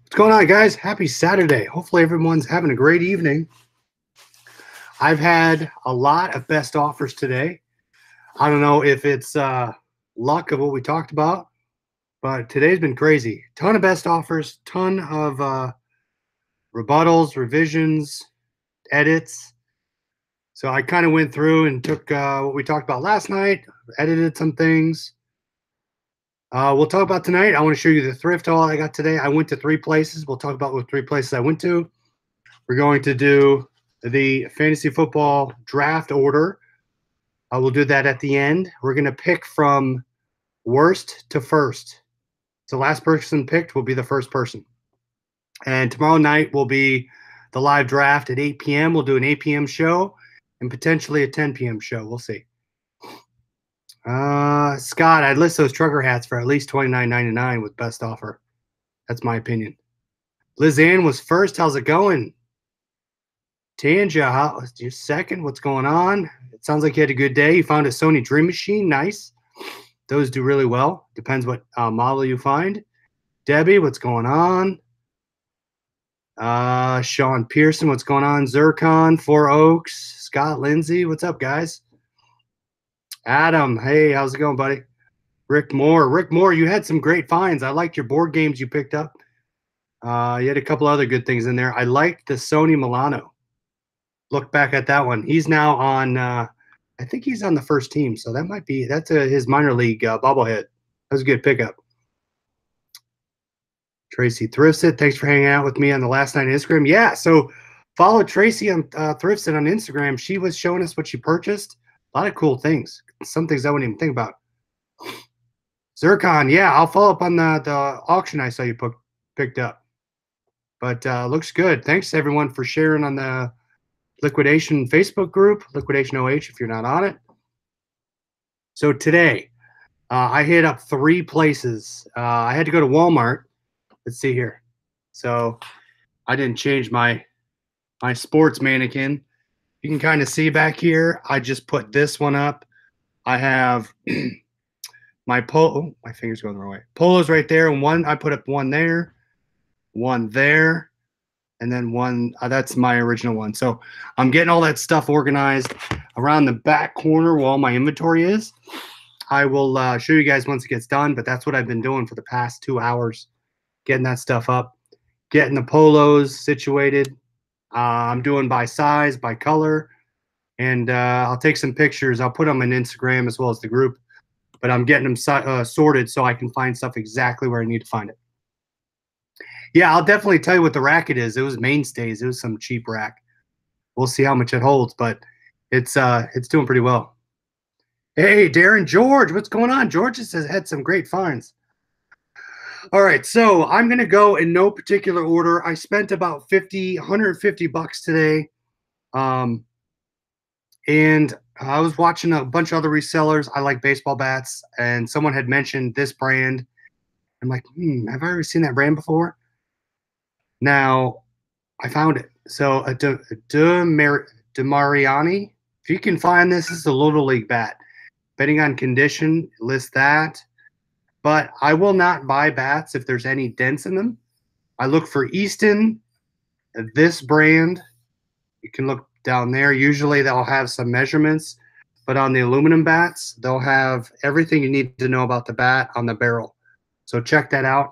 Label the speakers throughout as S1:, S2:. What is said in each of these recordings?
S1: What's going on, guys? Happy Saturday. Hopefully everyone's having a great evening. I've had a lot of best offers today. I don't know if it's luck of what we talked about, but today's been crazy. Ton of best offers, ton of rebuttals, revisions, edits. So I kind of went through and took what we talked about last night, edited some things. We'll talk about tonight. I want to show you the thrift haul I got today. I went to 3 places. We'll talk about what 3 places I went to. We're going to do the fantasy football draft order. I will do that at the end. We're going to pick from worst to first. So last person picked will be the first person. And tomorrow night will be the live draft at 8 p.m. We'll do an 8 p.m. show and potentially a 10 p.m. show. We'll see. Scott, I'd list those trucker hats for at least $29.99 with best offer. That's my opinion. Liz Ann was first. How's it going? Tanja, how's your second? What's going on? It sounds like you had a good day. You found a Sony Dream Machine. Nice. Those do really well. Depends what model you find. Debbie, what's going on? Sean Pearson, what's going on? Zircon, Four Oaks, Scott Lindsay, what's up, guys? Adam, hey, how's it going, buddy? Rick Moore, you had some great finds. I liked your board games you picked up. You had a couple other good things in there. I liked the Sony Milano. Look back at that one. He's now on, I think he's on the first team, so that might be, that's his minor league bobblehead. That was a good pickup. Tracy Thrifsit, thanks for hanging out with me on the last night on Instagram. Yeah, so follow Tracy on Thrifsit on Instagram. She was showing us what she purchased. A lot of cool things. Some things I wouldn't even think about. Zircon, yeah, I'll follow up on the auction I saw you picked up. But looks good. Thanks, everyone, for sharing on the Liquidation Facebook group, Liquidation OH, if you're not on it. So today, I hit up 3 places. I had to go to Walmart. Let's see here. So I didn't change my sports mannequin. You can kind of see back here. I just put this one up. I have my polo. My finger's going the wrong way. Polo's right there, and one I put up one there, and then one. That's my original one. So I'm getting all that stuff organized around the back corner where all my inventory is. I will show you guys once it gets done, but that's what I've been doing for the past 2 hours, getting that stuff up, getting the polos situated. I'm doing by size, by color, and I'll take some pictures. I'll put them on Instagram as well as the group, but I'm getting them sorted so I can find stuff exactly where I need to find it. Yeah, I'll definitely tell you what the rack it is. It was Mainstays. It was some cheap rack. We'll see how much it holds, but it's doing pretty well. Hey, Darren George, what's going on? George has had some great finds. All right, so I'm going to go in no particular order. I spent about $150 today. And I was watching a bunch of other resellers. I like baseball bats, and someone had mentioned this brand. I'm like, have I ever seen that brand before? Now, I found it. So a DeMariani, if you can find this is a Little League bat. Betting on condition, list that. But I will not buy bats if there's any dents in them. I look for Easton, this brand. You can look down there. Usually they'll have some measurements, but on the aluminum bats, they'll have everything you need to know about the bat on the barrel. So check that out.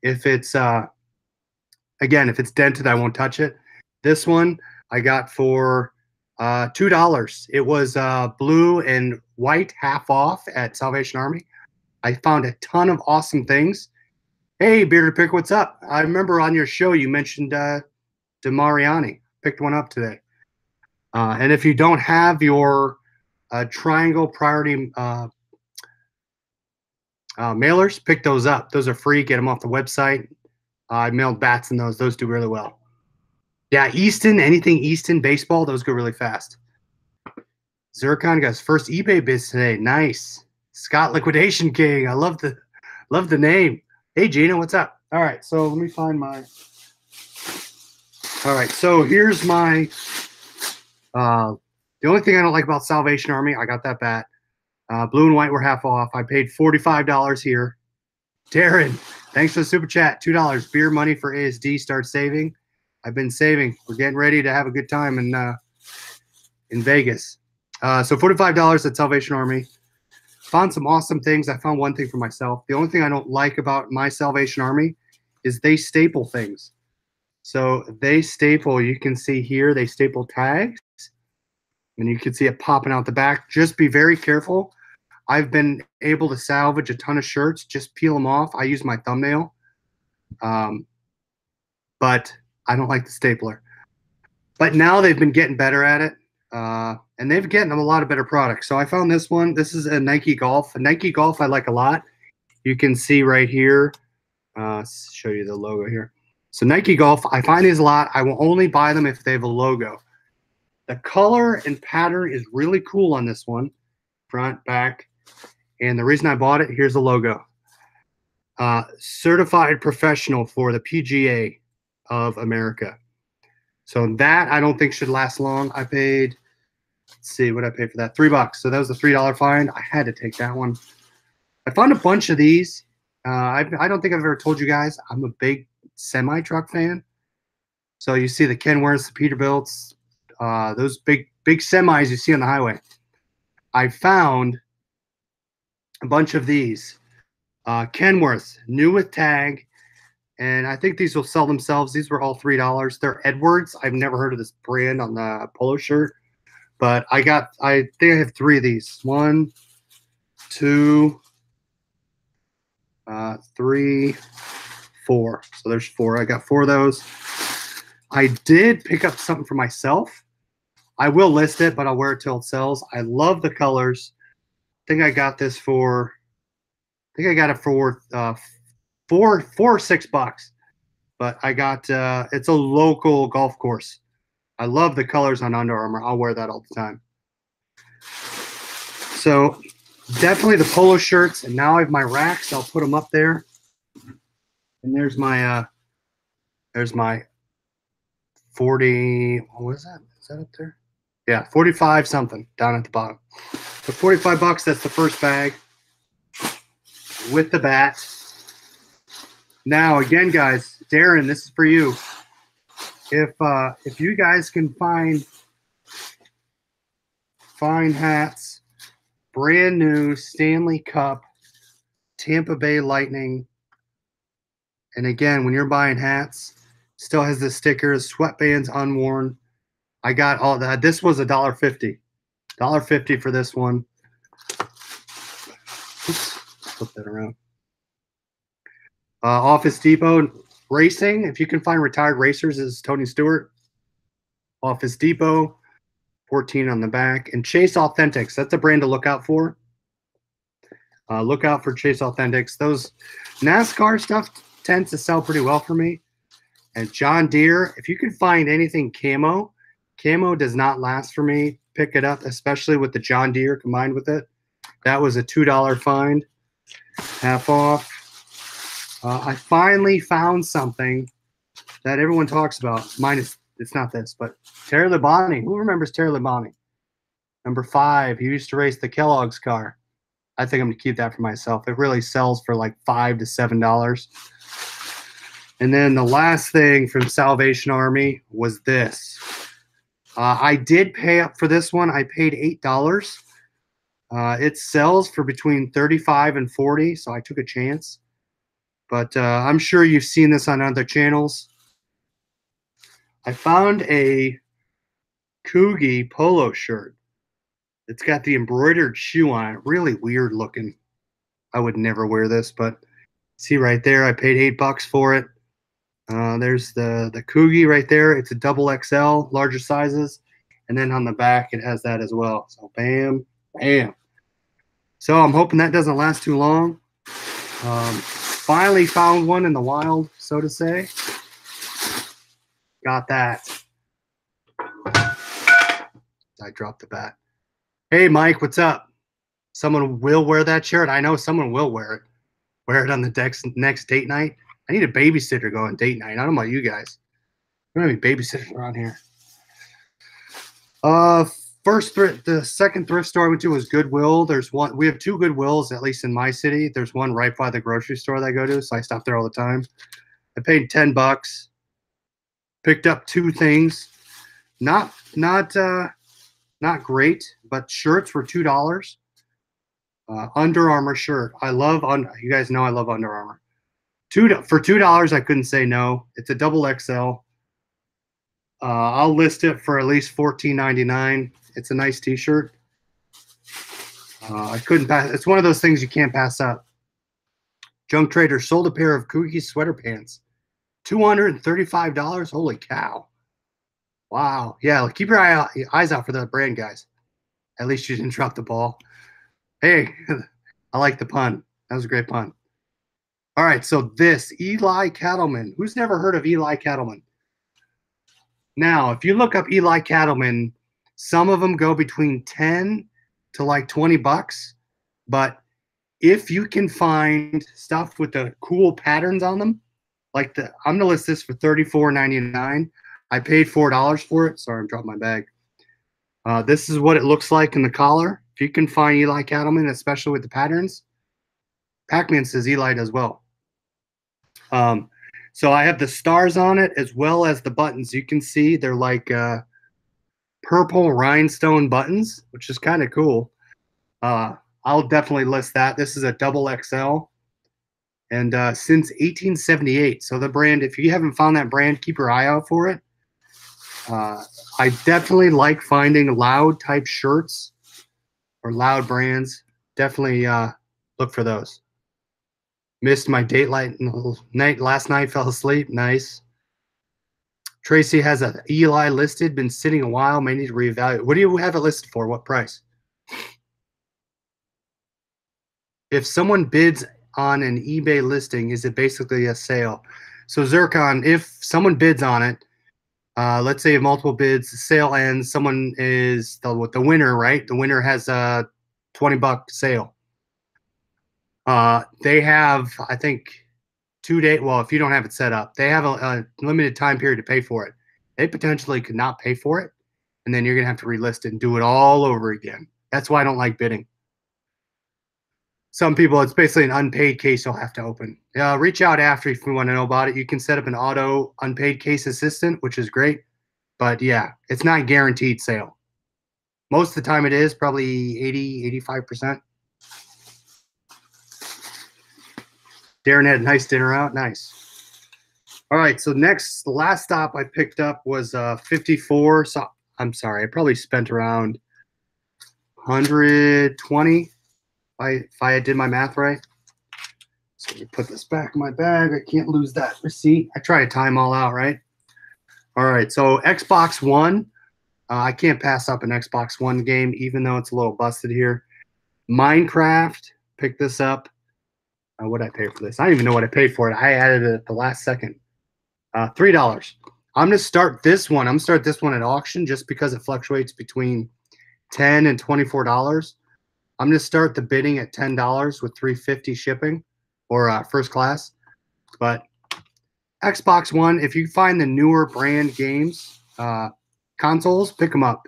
S1: If it's, again, if it's dented, I won't touch it. This one I got for $2. It was blue and white, half off at Salvation Army. I found a ton of awesome things. Hey, Bearded Pick, what's up? I remember on your show you mentioned DeMariani. Picked one up today. And if you don't have your Triangle Priority mailers, pick those up. Those are free. Get them off the website. I mailed bats in those. Those do really well. Yeah, Easton, anything Easton baseball, those go really fast. Zircon got his first eBay biz today. Nice. Scott Liquidation King. I love the name. Hey, Gina, what's up? All right, so let me find my. All right, so here's my. The only thing I don't like about Salvation Army, I got that bat. Blue and white were half off. I paid $45 here. Darren, thanks for the super chat. $2. Beer money for ASD. Start saving. I've been saving. We're getting ready to have a good time in Vegas. So $45 at Salvation Army. Found some awesome things. I found one thing for myself. The only thing I don't like about my Salvation Army is they staple things. So they staple, you can see here, they staple tags. And you can see it popping out the back. Just be very careful. I've been able to salvage a ton of shirts. Just peel them off. I use my thumbnail. But I don't like the stapler. But now they've been getting better at it. And they've getting a lot of better products. So I found this one. This is a Nike Golf. A Nike Golf I like a lot. You can see right here. Show you the logo here. So Nike Golf, I find these a lot. I will only buy them if they have a logo. The color and pattern is really cool on this one. Front, back. And the reason I bought it, here's the logo. Certified professional for the PGA of America. So that I don't think should last long. I paid, let's see what I paid for that. $3. So that was a $3 find. I had to take that one. I found a bunch of these. I don't think I've ever told you guys, I'm a big semi-truck fan. So you see the Kenworths, the Peterbilts, those big semis you see on the highway. I found a bunch of these. Kenworths, new with tag. And I think these will sell themselves. These were all $3. They're Edwards. I've never heard of this brand on the polo shirt. But I think I have 3 of these. 1, 2, 3, 4. So there's 4. I got 4 of those. I did pick up something for myself. I will list it, but I'll wear it till it sells. I love the colors. I think I got this for, I think I got it for $4 or $6. But I got, it's a local golf course. I love the colors on Under Armour. I'll wear that all the time. So definitely the polo shirts. And now I have my racks. I'll put them up there. And there's my 40, what was that? Is that up there? Yeah, 45 something down at the bottom. So $45, that's the first bag with the bat. Now again, guys, Darren, this is for you. If you guys can find hats, brand new Stanley Cup, Tampa Bay Lightning, and again, when you're buying hats, still has the stickers, sweatbands unworn. I got all that. This was $1.50. $1.50 for this one. Oops, flip that around. Office Depot Racing. If you can find retired racers, is Tony Stewart. Office Depot, 14 on the back. And Chase Authentics. That's a brand to look out for. Look out for Chase Authentics. Those NASCAR stuff tends to sell pretty well for me. And John Deere, if you can find anything camo does not last for me. Pick it up, especially with the John Deere combined with it. That was a $2 find, half off. I finally found something that everyone talks about. It's not this, but Terry Labonte. Who remembers Terry Labonte? Number 5. He used to race the Kellogg's car. I think I'm going to keep that for myself. It really sells for like $5 to $7. And then the last thing from Salvation Army was this. I did pay up for this one. I paid $8. It sells for between $35 and $40, so I took a chance. But I'm sure you've seen this on other channels. I found a Coogie polo shirt. It's got the embroidered shoe on it. Really weird looking. I would never wear this, but see right there, I paid $8 for it. There's the Coogie right there. It's a double XL, larger sizes. And then on the back, it has that as well. So bam, bam. So I'm hoping that doesn't last too long. Finally found one in the wild, so to say. Got that. I dropped the bat. Hey, Mike, what's up? Someone will wear that shirt. I know someone will wear it. Wear it on the next date night. I need a babysitter going date night. I don't know about you guys. I don't have any babysitters around here. The second thrift store I went to was Goodwill. There's one. We have two Goodwills, at least in my city. There's one right by the grocery store that I go to, so I stop there all the time. I paid $10. Picked up two things. Not great, but shirts were $2. Under Armour shirt. You guys know I love Under Armour. For $2, I couldn't say no. It's a double XL. I'll list it for at least $14.99. It's a nice T-shirt. I couldn't pass. It's one of those things you can't pass up. Junk Trader sold a pair of Kooky sweater pants. $235. Holy cow! Wow. Yeah, keep your eyes out for that brand, guys. At least you didn't drop the ball. Hey, I like the pun. That was a great pun. All right, so this Eli Cattleman. Who's never heard of Eli Cattleman? Now, if you look up Eli Cattleman, some of them go between 10 to like $20. But if you can find stuff with the cool patterns on them, I'm gonna list this for $34.99. I paid $4 for it. Sorry, I'm dropping my bag. This is what it looks like in the collar. If you can find Eli Cattleman, especially with the patterns, Pac-Man says Eli does well. So I have the stars on it as well as the buttons. You can see they're like purple rhinestone buttons, which is kind of cool. I'll definitely list that. This is a double XL. And since 1878. So the brand, if you haven't found that brand, keep your eye out for it. I definitely like finding loud type shirts or loud brands. Definitely look for those. Missed my date night last night, fell asleep. Nice. Tracy has an Eli listed, been sitting a while, may need to reevaluate. What do you have it listed for? What price? If someone bids on an eBay listing, is it basically a sale? So Zircon, if someone bids on it, let's say multiple bids, the sale ends, someone is the winner, right? The winner has a $20 sale. They have, I think, 2 days. Well, if you don't have it set up, they have a limited time period to pay for it. They potentially could not pay for it, and then you're going to have to relist it and do it all over again. That's why I don't like bidding. Some people, it's basically an unpaid case you'll have to open. Reach out after if you want to know about it. You can set up an auto unpaid case assistant, which is great. But yeah, it's not guaranteed sale. Most of the time it is, probably 80, 85%. Darren had a nice dinner out. Nice. All right, so the last stop I picked up was 54. So I'm sorry, I probably spent around 120 if I did my math right. So let me put this back in my bag. I can't lose that receipt. I try to time all out, right? All right, so Xbox One. I can't pass up an Xbox One game, even though it's a little busted here. Minecraft, pick this up. What did I pay for this? I don't even know what I paid for it. I added it at the last second. $3. I'm going to start this one. I'm going to start this one at auction just because it fluctuates between $10 and $24. I'm going to start the bidding at $10 with $3.50 shipping or first class. But Xbox One, if you find the newer brand games, consoles, pick them up.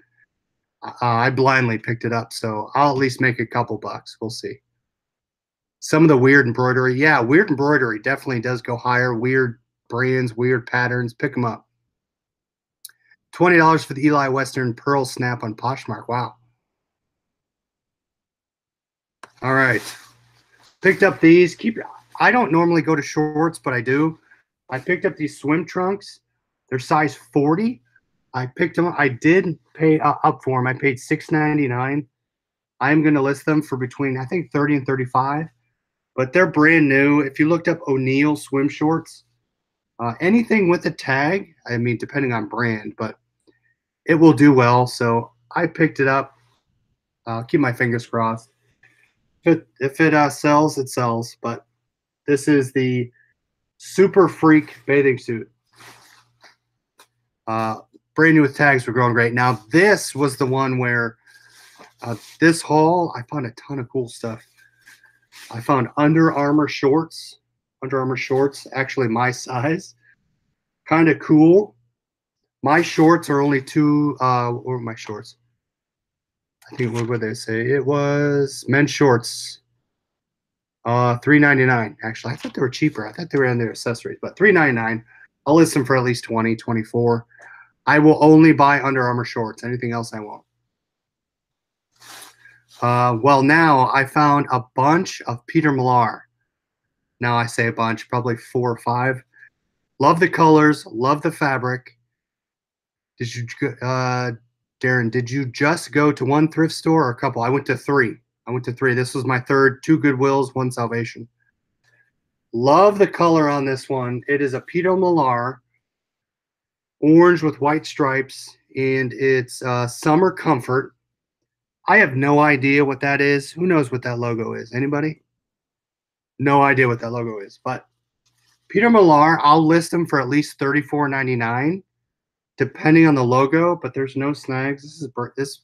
S1: I blindly picked it up, so I'll at least make a couple bucks. We'll see. Some of the weird embroidery. Yeah, weird embroidery definitely does go higher. Weird brands, weird patterns. Pick them up. $20 for the Eli Western Pearl Snap on Poshmark. Wow. All right. Picked up these. I don't normally go to shorts, but I do. I picked up these swim trunks. They're size 40. I picked them. I did pay up for them. I paid $6.99. I'm going to list them for between, I think, 30 and 35. But they're brand new. If you looked up O'Neill swim shorts, anything with a tag, I mean, depending on brand, but it will do well. So I picked it up. I'll keep my fingers crossed. If it sells, it sells. But this is the Super Freak bathing suit. Brand new with tags were going great. Now, this was the one where this haul, I found a ton of cool stuff. I found Under Armour shorts. Under Armour shorts, actually my size. Kind of cool. My shorts are only where are my shorts? I think what would they say? It was men's shorts. $3.99. Actually, I thought they were cheaper. I thought they were in their accessories, but $3.99. I'll list them for at least 20, 24. I will only buy Under Armour shorts. Anything else I won't. Well, now I found a bunch of Peter Millar. Now I say a bunch, probably 4 or 5. Love the colors, love the fabric. Did you, Darren, did you just go to one thrift store or a couple? I went to 3. I went to 3. This was my third, 2 Goodwills, 1 Salvation. Love the color on this one. It is a Peter Millar, orange with white stripes, and it's Summer Comfort. I have no idea what that is. Who knows what that logo is? Anybody? No idea what that logo is. But Peter Millar, I'll list them for at least $34.99, depending on the logo. But there's no snags. This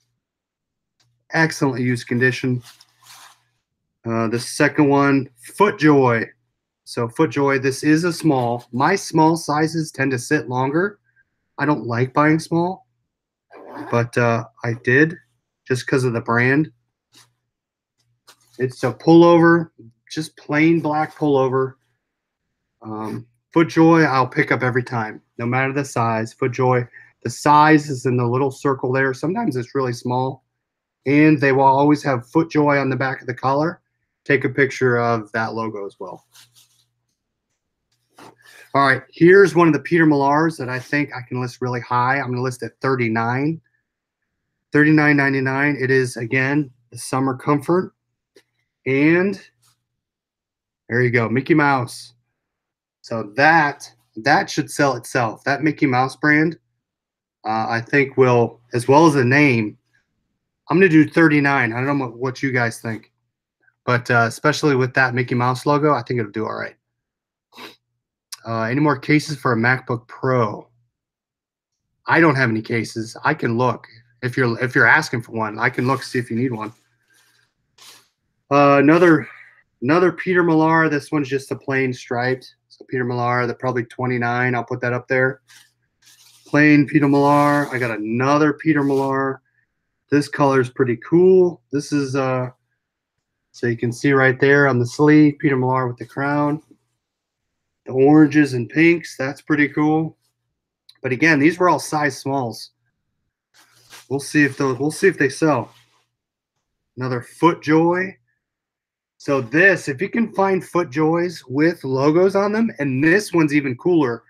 S1: excellent used condition. The second one, FootJoy. So FootJoy, this is a small. My small sizes tend to sit longer. I don't like buying small, but I did just because of the brand. It's a pullover, just plain black pullover. FootJoy, I'll pick up every time, no matter the size. FootJoy, the size is in the little circle there. Sometimes it's really small, and they will always have FootJoy on the back of the collar. Take a picture of that logo as well. All right, here's one of the Peter Millars that I think I can list really high. I'm going to list at 39. $39.99. It is, again, the Summer Comfort. And there you go, Mickey Mouse. So that should sell itself. That Mickey Mouse brand, I think will, as well as the name, I'm going to do 39. I don't know what you guys think. But especially with that Mickey Mouse logo, I think it'll do all right. Any more cases for a MacBook Pro? I don't have any cases. I can look. If you're asking for one, I can look, see if you need one. Another Peter Millar. This one's just a plain striped. So Peter Millar, they're probably 29. I'll put that up there. Plain Peter Millar. I got another Peter Millar. This color is pretty cool. This is so you can see right there on the sleeve, Peter Millar with the crown. The oranges and pinks, that's pretty cool. But again, these were all size smalls. We'll see if they sell. Another FootJoy. So this, if you can find FootJoys with logos on them, and this one's even cooler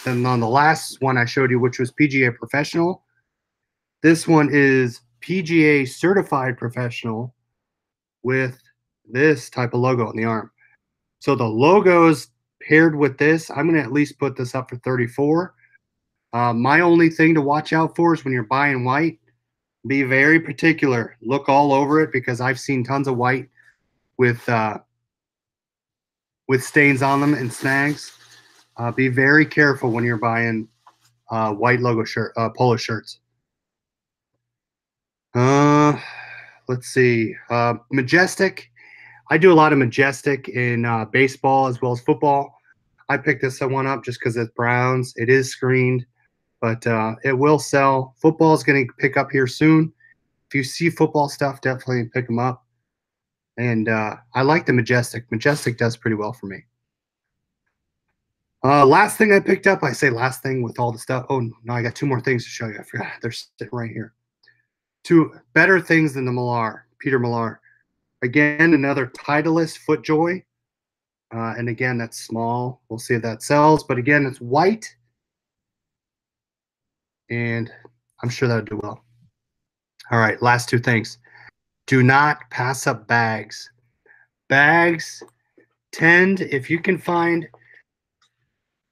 S1: than on the last one I showed you, which was PGA Professional. This one is PGA Certified Professional with this type of logo on the arm. So the logos paired with this, I'm going to at least put this up for 34. My only thing to watch out for is when you're buying white, be very particular. Look all over it, because I've seen tons of white with stains on them and snags. Be very careful when you're buying white logo polo shirts. Let's see. Majestic. I do a lot of Majestic in baseball as well as football. I picked this one up just because it's Browns. It is screened, but it will sell. Football is going to pick up here soon. If you see football stuff, definitely pick them up. And I like the Majestic. Majestic does pretty well for me. Last thing I picked up, I say last thing with all the stuff. Oh, no, I got 2 more things to show you. I forgot. They're sitting right here. 2 better things than the Millar, Peter Millar. Again, another Titleist FootJoy. And again, that's small. We'll see if that sells. But again, it's white. And I'm sure that'll do well. All right, last 2 things. Do not pass up bags. Bags tend, if you can find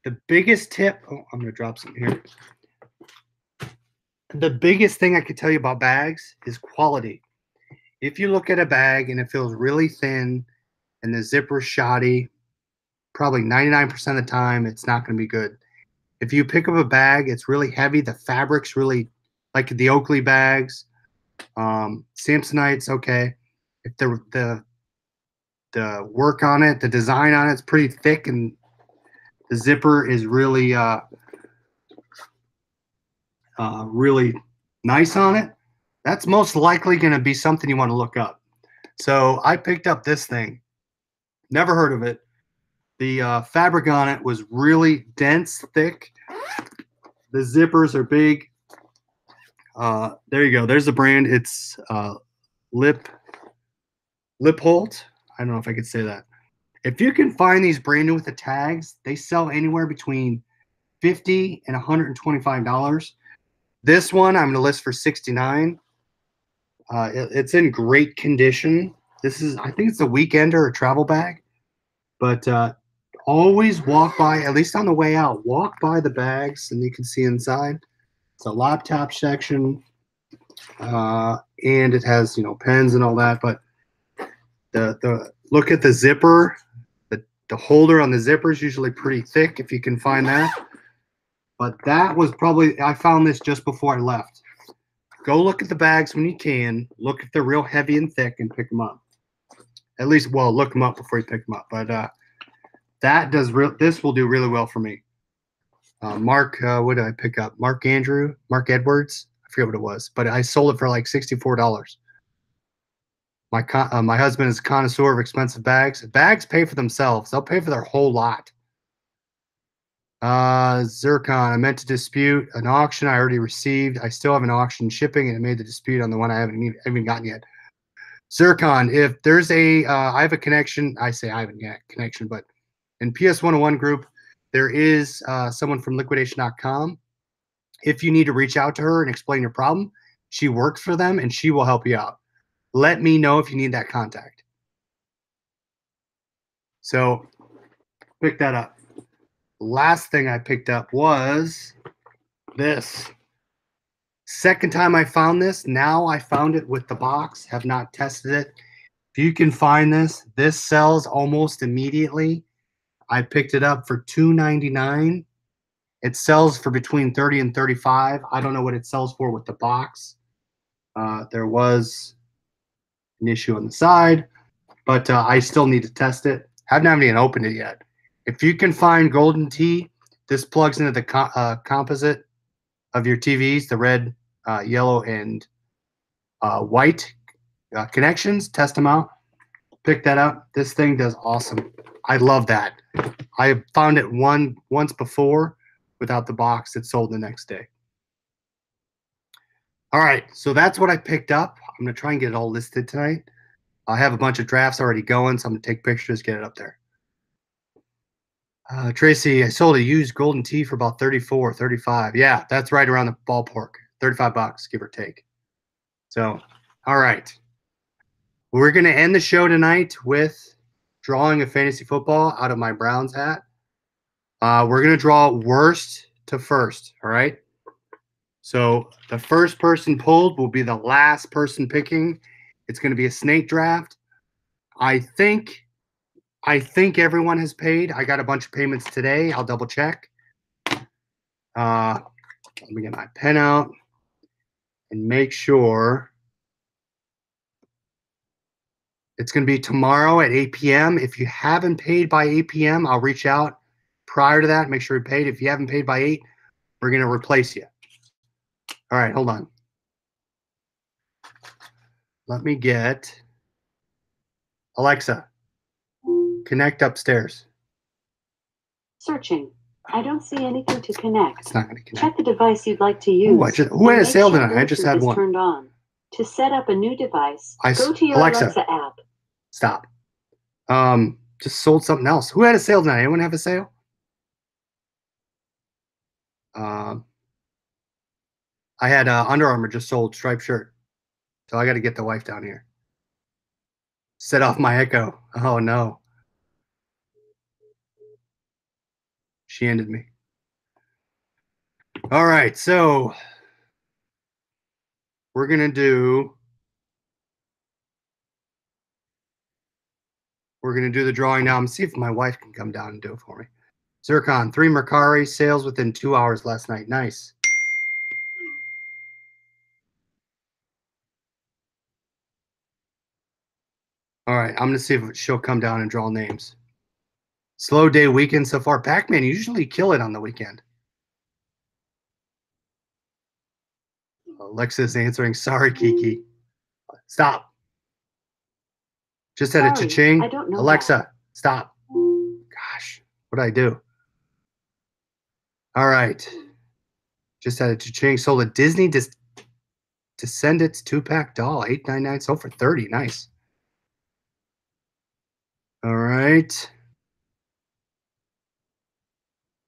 S1: the biggest tip. Oh, I'm going to drop some here. The biggest thing I could tell you about bags is quality. If you look at a bag and it feels really thin and the zipper's shoddy, probably 99% of the time it's not going to be good. If you pick up a bag, it's really heavy. The fabric's really, like the Oakley bags, Samsonite's okay. If the work on it, the design on it's pretty thick, and the zipper is really really nice on it, That's most likely going to be something you want to look up. So I picked up this thing. Never heard of it. The fabric on it was really dense, thick. The zippers are big. There you go. There's the brand. It's Lipholt. I don't know if I could say that. If you can find these brand new with the tags, they sell anywhere between $50 and $125. This one I'm going to list for $69. It's in great condition. This is, I think it's a weekender or travel bag, but always walk by, at least on the way out, walk by the bags and you can see inside. It's a laptop section, and it has, you know, pens and all that. But the look at the zipper. The holder on the zipper is usually pretty thick if you can find that. But that was probably, I found this just before I left. Go look at the bags when you can. Look if they're real heavy and thick and pick them up. At least, well, look them up before you pick them up. But this will do really well for me. Mark, what did I pick up? Mark Edwards. I forget what it was, but I sold it for like $64. My husband is a connoisseur of expensive bags. Bags pay for themselves. They'll pay for their whole lot. Zircon, I meant to dispute an auction I already received. I still have an auction shipping, and it made the dispute on the one I haven't gotten yet. Zircon, if there's I have a connection. I say I haven't got a connection, but in PS 101 group, there is someone from liquidation.com. If you need to reach out to her and explain your problem, she works for them, and she will help you out. Let me know if you need that contact. So pick that up. Last thing I picked up was this. Second time I found this. Now I found it with the box. Have not tested it. If you can find this, this sells almost immediately. I picked it up for $2.99. It sells for between $30 and $35. I don't know what it sells for with the box. There was an issue on the side, but I still need to test it. Haven't even opened it yet. If you can find Golden Tee, this plugs into the composite of your TVs, the red, yellow, and white connections. Test them out. Pick that up. This thing does awesome. I love that. I found it once before without the box. It sold the next day. All right, so that's what I picked up. I'm going to try and get it all listed tonight. I have a bunch of drafts already going, so I'm going to take pictures, get it up there. Tracy, I sold a used Golden Tee for about 34, 35. Yeah, that's right around the ballpark. 35 bucks, give or take. So, all right. We're going to end the show tonight with drawing a fantasy football out of my Browns hat. We're going to draw worst to first, all right? So the first person pulled will be the last person picking. It's going to be a snake draft. I think everyone has paid. I got a bunch of payments today. I'll double check. Let me get my pen out and make sure. It's going to be tomorrow at 8 p.m. If you haven't paid by 8 p.m., I'll reach out prior to that. Make sure you paid. If you haven't paid by 8, we're going to replace you. All right, hold on. Let me get Alexa. Connect upstairs.
S2: Searching. I don't see anything to connect.
S1: It's not going to connect.
S2: Check the device you'd like to use.
S1: Who had a sale tonight? I just had one.
S2: Turned on. To set up a new device, go to your Alexa app.
S1: Stop. Just sold something else. Who had a sale tonight? Anyone have a sale? I had Under Armour just sold striped shirt. So I got to get the wife down here. Set off my Echo. Oh, no. She ended me. All right, so we're going to do the drawing now. I'm going to see if my wife can come down and do it for me. Zircon, 3 Mercari sales within 2 hours last night. Nice. All right, I'm going to see if she'll come down and draw names. Slow day weekend so far. Pac-Man, usually kill it on the weekend. Alexa's answering. Sorry, Kiki. Stop. Just had a
S2: Sorry,
S1: cha-ching.
S2: I don't know
S1: Alexa, stop. Gosh, what did I do? All right. Just had a cha-ching. Sold a Disney Descendants 2-pack doll. $8.99. Sold for $30. Nice. All right.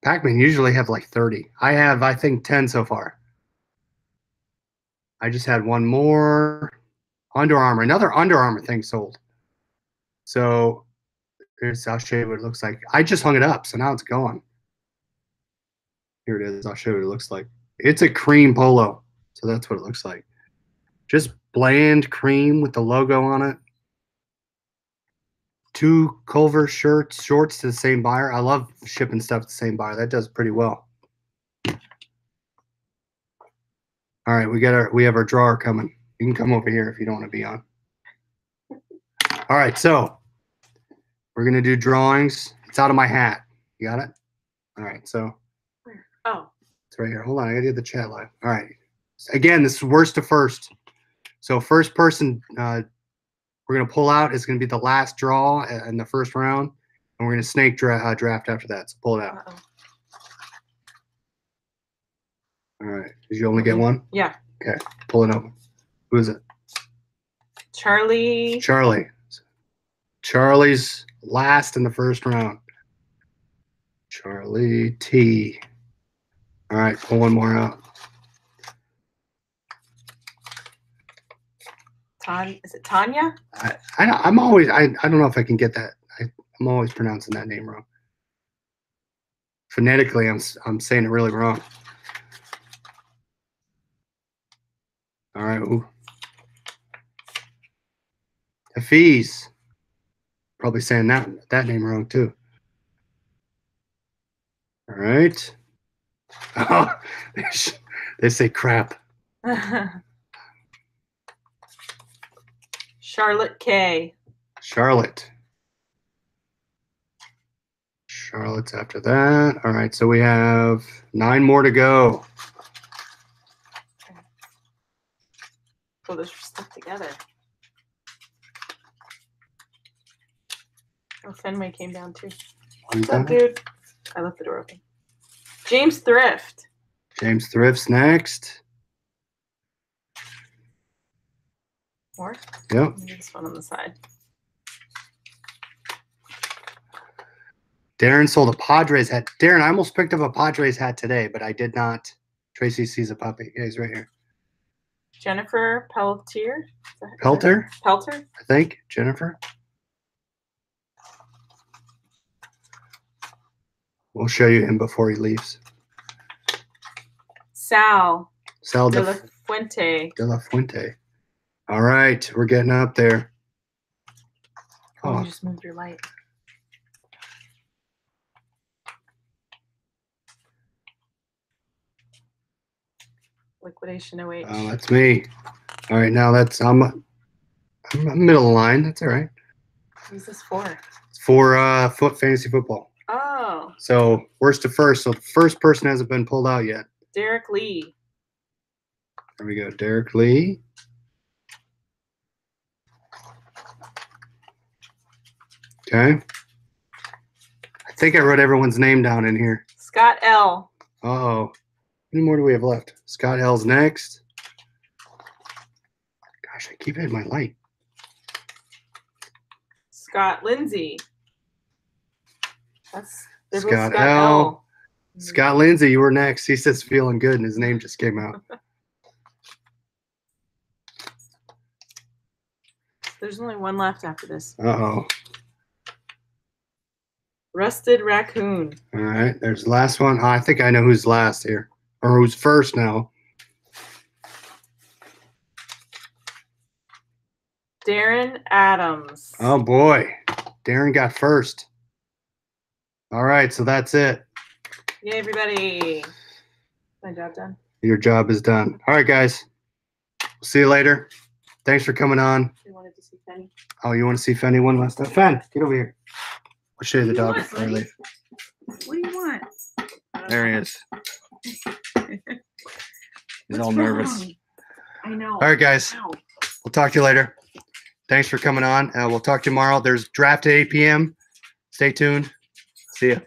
S1: Pac-Man usually have like 30. I have, I think, 10 so far. I just had one more. Under Armour. Another Under Armour thing sold. So here's, I'll show you what it looks like. I just hung it up, so now it's gone. Here it is. I'll show you what it looks like. It's a cream polo. So that's what it looks like. Just bland cream with the logo on it. 2 Culver shorts to the same buyer. I love shipping stuff to the same buyer. That does pretty well. All right, we have our drawer coming. You can come over here if you don't want to be on. All right, so we're gonna do drawings. It's out of my hat. You got it? All right, so
S3: Oh,
S1: it's right here. Hold on, I gotta do the chat live. All right. Again, this is worst to first. So first person we're gonna pull out is gonna be the last draw in the first round, and we're gonna snake draft after that. So pull it out.
S3: uh-oh.
S1: All right. Did you only get one?
S3: Yeah.
S1: Okay. Pull it open. Who is it?
S3: Charlie.
S1: Charlie. Charlie's last in the first round. Charlie T. All right, pull one more out.
S3: Is it Tanya?
S1: I'm always I don't know if I can get that. I'm always pronouncing that name wrong. Phonetically, I'm saying it really wrong. All right. Ooh. Hafiz. Probably saying that name wrong too. All right. Oh, they say crap.
S3: Charlotte K.
S1: Charlotte. Charlotte's after that. All right, so we have 9 more to go.
S3: Oh, those are stuck together. Oh, Fenway came down too. What's up, dude? I left the door open. James Thrift.
S1: James Thrift's next.
S3: More?
S1: Yep.
S3: Maybe this one on the side.
S1: Darren sold a Padres hat. Darren, I almost picked up a Padres hat today, but I did not. Tracy sees a puppy. Yeah, he's right here.
S3: Jennifer Peltier.
S1: Pelter?
S3: Pelter?
S1: I think. Jennifer. We'll show you him before he leaves.
S3: Sal.
S1: Sal
S3: De La Fuente.
S1: De La Fuente. All right, we're getting up there.
S3: Oh, you just moved your light. Liquidation OH.
S1: Oh, that's me. All right, now I'm middle of the line. That's all right.
S3: Who's this for?
S1: It's for fantasy football.
S3: Oh.
S1: So worst to first. So the first person hasn't been pulled out yet.
S3: Derek Lee.
S1: There we go. Derek Lee. Okay. I think I wrote everyone's name down in here.
S3: Scott L.
S1: Uh-oh. How many more do we have left? Scott L's next. Gosh, I keep hitting my light.
S3: Scott Lindsay. That's
S1: Scott L. Scott Lindsay, you were next. He says feeling good, and his name just came out.
S3: There's only one left after this.
S1: Uh-oh.
S3: Rusted Raccoon.
S1: All right, there's the last one. Oh, I think I know who's last here, or who's first now.
S3: Darren Adams.
S1: Oh, boy. Darren got first. All right, so that's it.
S3: Yay, everybody. My job done.
S1: Your job is done. All right, guys. See you later. Thanks for coming on.
S3: You wanted to see Penny?
S1: Oh, you want to see Fenny one last time? Fen, get over here. I'll show you the
S3: What do you
S1: dog
S3: want,
S1: before I
S3: buddy?
S1: leave.
S3: What do you want?
S1: There he is. He's
S3: What's
S1: all nervous.
S3: wrong? I know.
S1: All right, guys.
S3: Ow.
S1: We'll talk to you later. Thanks for coming on. We'll talk tomorrow. There's draft at 8 p.m. Stay tuned. See ya.